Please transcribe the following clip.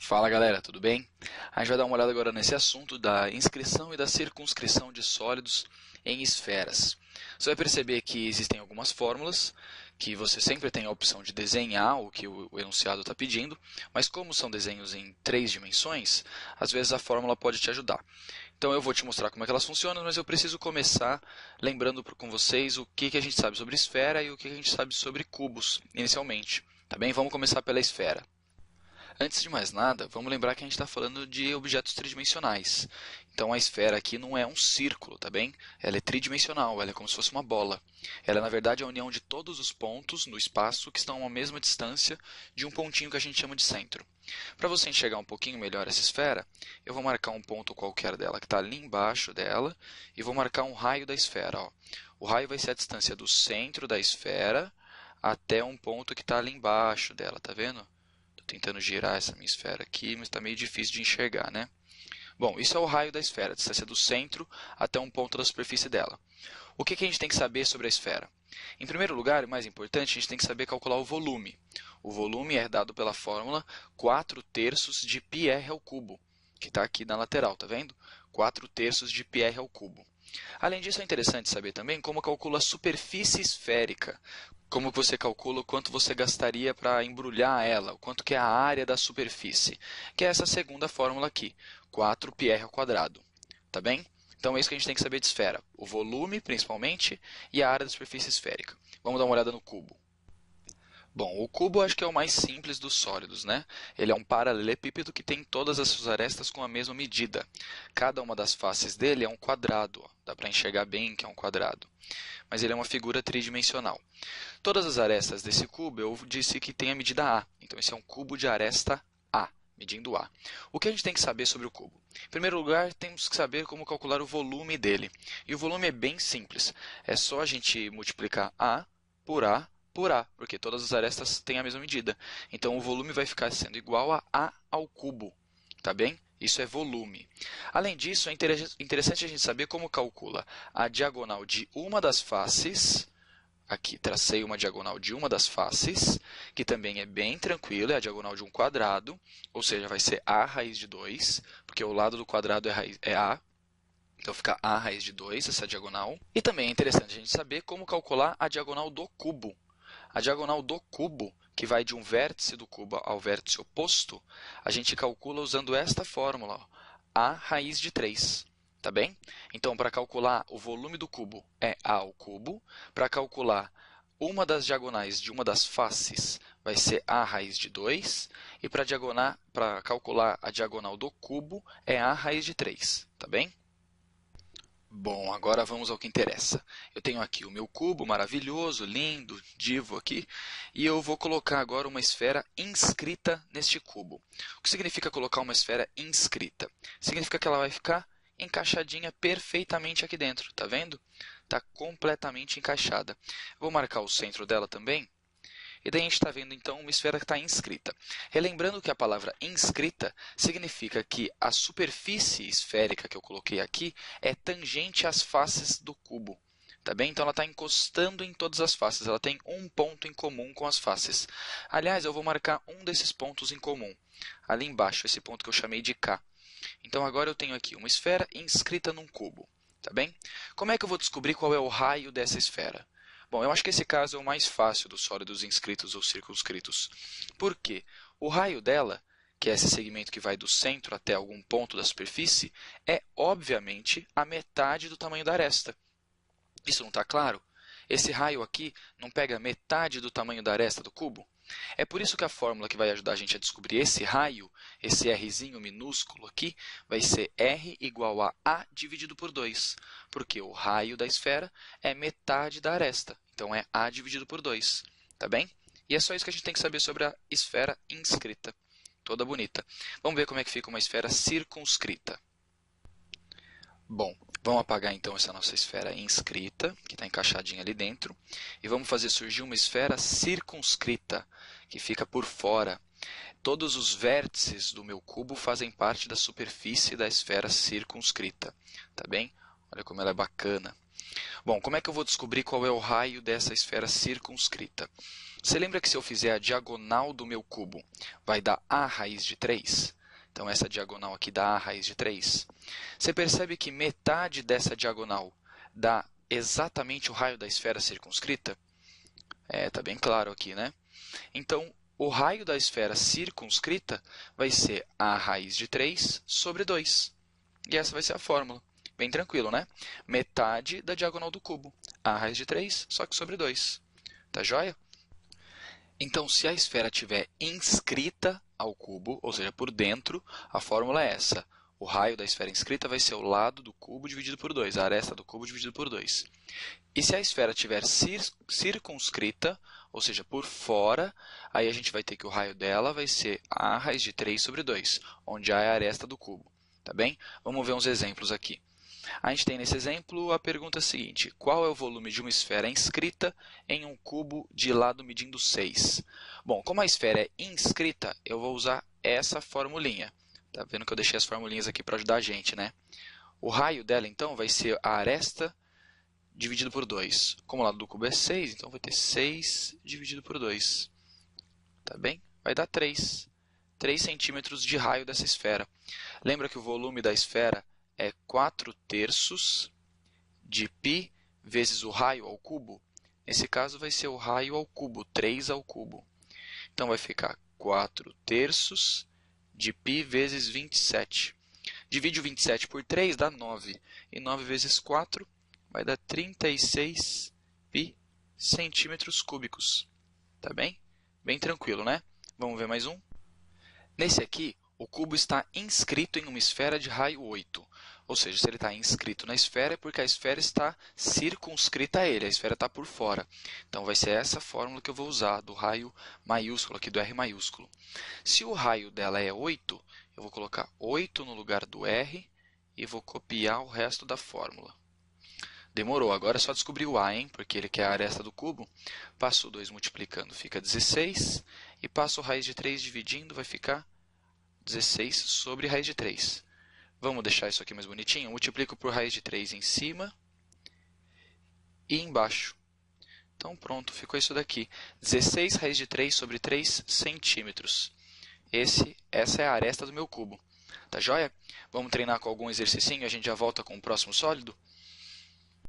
Fala galera, tudo bem? A gente vai dar uma olhada agora nesse assunto da inscrição e da circunscrição de sólidos em esferas. Você vai perceber que existem algumas fórmulas, que você sempre tem a opção de desenhar o que o enunciado está pedindo, mas como são desenhos em 3 dimensões, às vezes a fórmula pode te ajudar. Então eu vou te mostrar como é que elas funcionam, mas eu preciso começar lembrando com vocês o que a gente sabe sobre esfera e o que a gente sabe sobre cubos, inicialmente. Tá bem? Vamos começar pela esfera. Antes de mais nada, vamos lembrar que a gente está falando de objetos tridimensionais. Então a esfera aqui não é um círculo, tá bem? Ela é tridimensional, ela é como se fosse uma bola. Ela é, na verdade, a união de todos os pontos no espaço que estão a mesma distância de um pontinho que a gente chama de centro. Para você enxergar um pouquinho melhor essa esfera, eu vou marcar um ponto qualquer dela que está ali embaixo dela e vou marcar um raio da esfera. Ó. O raio vai ser a distância do centro da esfera até um ponto que está ali embaixo dela, tá vendo? Tentando girar essa minha esfera aqui, mas está meio difícil de enxergar, né? Bom, isso é o raio da esfera, a distância do centro até um ponto da superfície dela. O que a gente tem que saber sobre a esfera? Em primeiro lugar, e mais importante, a gente tem que saber calcular o volume. O volume é dado pela fórmula 4/3 de πr ao cubo, que está aqui na lateral, tá vendo? 4/3 de πr ao cubo. Além disso, é interessante saber também como calcula a superfície esférica. Como que você calcula o quanto você gastaria para embrulhar ela, o quanto que é a área da superfície, que é essa segunda fórmula aqui, 4πr ao quadrado. Tá bem? Então é isso que a gente tem que saber de esfera, o volume principalmente e a área da superfície esférica. Vamos dar uma olhada no cubo. Bom, o cubo acho que é o mais simples dos sólidos, né? Ele é um paralelepípedo que tem todas as suas arestas com a mesma medida. Cada uma das faces dele é um quadrado, ó. Dá para enxergar bem que é um quadrado. Mas ele é uma figura tridimensional. Todas as arestas desse cubo eu disse que tem a medida A. Então esse é um cubo de aresta A, medindo A. O que a gente tem que saber sobre o cubo? Em primeiro lugar, temos que saber como calcular o volume dele. E o volume é bem simples. É só a gente multiplicar A por A, porque todas as arestas têm a mesma medida. Então, o volume vai ficar sendo igual a A ao cubo, tá bem? Isso é volume. Além disso, é interessante a gente saber como calcula a diagonal de uma das faces. Aqui, tracei uma diagonal de uma das faces, que também é bem tranquilo, é a diagonal de um quadrado, ou seja, vai ser A raiz de 2, porque o lado do quadrado é A. Então, fica A raiz de 2, essa diagonal. E também é interessante a gente saber como calcular a diagonal do cubo. A diagonal do cubo, que vai de um vértice do cubo ao vértice oposto, a gente calcula usando esta fórmula, ó, A raiz de 3. Tá bem? Então, para calcular o volume do cubo é A ao cubo. Para calcular uma das diagonais de uma das faces vai ser A raiz de 2. E para calcular a diagonal do cubo é A raiz de 3. Tá bem? Bom, agora vamos ao que interessa. Eu tenho aqui o meu cubo maravilhoso, lindo, divo aqui, e eu vou colocar agora uma esfera inscrita neste cubo. O que significa colocar uma esfera inscrita? Significa que ela vai ficar encaixadinha perfeitamente aqui dentro, tá vendo? Está completamente encaixada. Vou marcar o centro dela também. E daí a gente está vendo, então, uma esfera que está inscrita. Relembrando que a palavra inscrita significa que a superfície esférica que eu coloquei aqui é tangente às faces do cubo. Tá bem? Então, ela está encostando em todas as faces. Ela tem um ponto em comum com as faces. Aliás, eu vou marcar um desses pontos em comum. Ali embaixo, esse ponto que eu chamei de K. Então, agora eu tenho aqui uma esfera inscrita num cubo. Tá bem? Como é que eu vou descobrir qual é o raio dessa esfera? Bom, eu acho que esse caso é o mais fácil dos sólidos inscritos ou circunscritos. Por quê? O raio dela, que é esse segmento que vai do centro até algum ponto da superfície, é, obviamente, a metade do tamanho da aresta. Isso não está claro? Esse raio aqui não pega metade do tamanho da aresta do cubo? É por isso que a fórmula que vai ajudar a gente a descobrir esse raio, esse Rzinho minúsculo aqui, vai ser R igual a A dividido por 2, porque o raio da esfera é metade da aresta, então é A dividido por 2, tá bem? E é só isso que a gente tem que saber sobre a esfera inscrita, toda bonita. Vamos ver como é que fica uma esfera circunscrita. Bom, vamos apagar então essa nossa esfera inscrita, que está encaixadinha ali dentro, e vamos fazer surgir uma esfera circunscrita, que fica por fora. Todos os vértices do meu cubo fazem parte da superfície da esfera circunscrita, tá bem? Olha como ela é bacana. Bom, como é que eu vou descobrir qual é o raio dessa esfera circunscrita? Você lembra que se eu fizer a diagonal do meu cubo, vai dar a raiz de 3? Então, essa diagonal aqui dá a raiz de 3. Você percebe que metade dessa diagonal dá exatamente o raio da esfera circunscrita? Está bem claro aqui, né? Então, o raio da esfera circunscrita vai ser a raiz de 3 sobre 2. E essa vai ser a fórmula. Bem tranquilo, né? Metade da diagonal do cubo. A raiz de 3, só que sobre 2. Tá joia? Então, se a esfera estiver inscrita ao cubo, ou seja, por dentro, a fórmula é essa. O raio da esfera inscrita vai ser o lado do cubo dividido por 2, a aresta do cubo dividido por 2. E se a esfera estiver circunscrita, ou seja, por fora, aí a gente vai ter que o raio dela vai ser a raiz de 3 sobre 2, onde A é a aresta do cubo. Tá bem? Vamos ver uns exemplos aqui. A gente tem nesse exemplo a pergunta seguinte: qual é o volume de uma esfera inscrita em um cubo de lado medindo 6? Bom, como a esfera é inscrita, eu vou usar essa formulinha. Tá vendo que eu deixei as formulinhas aqui para ajudar a gente, né? O raio dela, então, vai ser a aresta dividido por 2. Como o lado do cubo é 6, então vai ter 6 dividido por 2. Tá bem? Vai dar 3. 3 centímetros de raio dessa esfera. Lembra que o volume da esfera é 4/3 de π vezes o raio ao cubo? Nesse caso, vai ser o raio ao cubo, 3 ao cubo. Então, vai ficar 4/3 de π vezes 27. Divide o 27 por 3, dá 9. E 9 vezes 4 vai dar 36 π centímetros cúbicos. Tá bem? Bem tranquilo, né? Vamos ver mais um? Nesse aqui, o cubo está inscrito em uma esfera de raio 8. Ou seja, se ele está inscrito na esfera, é porque a esfera está circunscrita a ele, a esfera está por fora. Então, vai ser essa fórmula que eu vou usar, do raio maiúsculo, aqui do R maiúsculo. Se o raio dela é 8, eu vou colocar 8 no lugar do R e vou copiar o resto da fórmula. Demorou, agora é só descobrir o A, hein? Porque ele quer a aresta do cubo. Passo o 2 multiplicando, fica 16. E passo raiz de 3 dividindo, vai ficar 16 sobre raiz de 3. Vamos deixar isso aqui mais bonitinho? Multiplico por raiz de 3 em cima e embaixo. Então, pronto, ficou isso daqui. 16 raiz de 3 sobre 3 centímetros. Essa é a aresta do meu cubo. Tá joia? Vamos treinar com algum exercício e a gente já volta com o próximo sólido?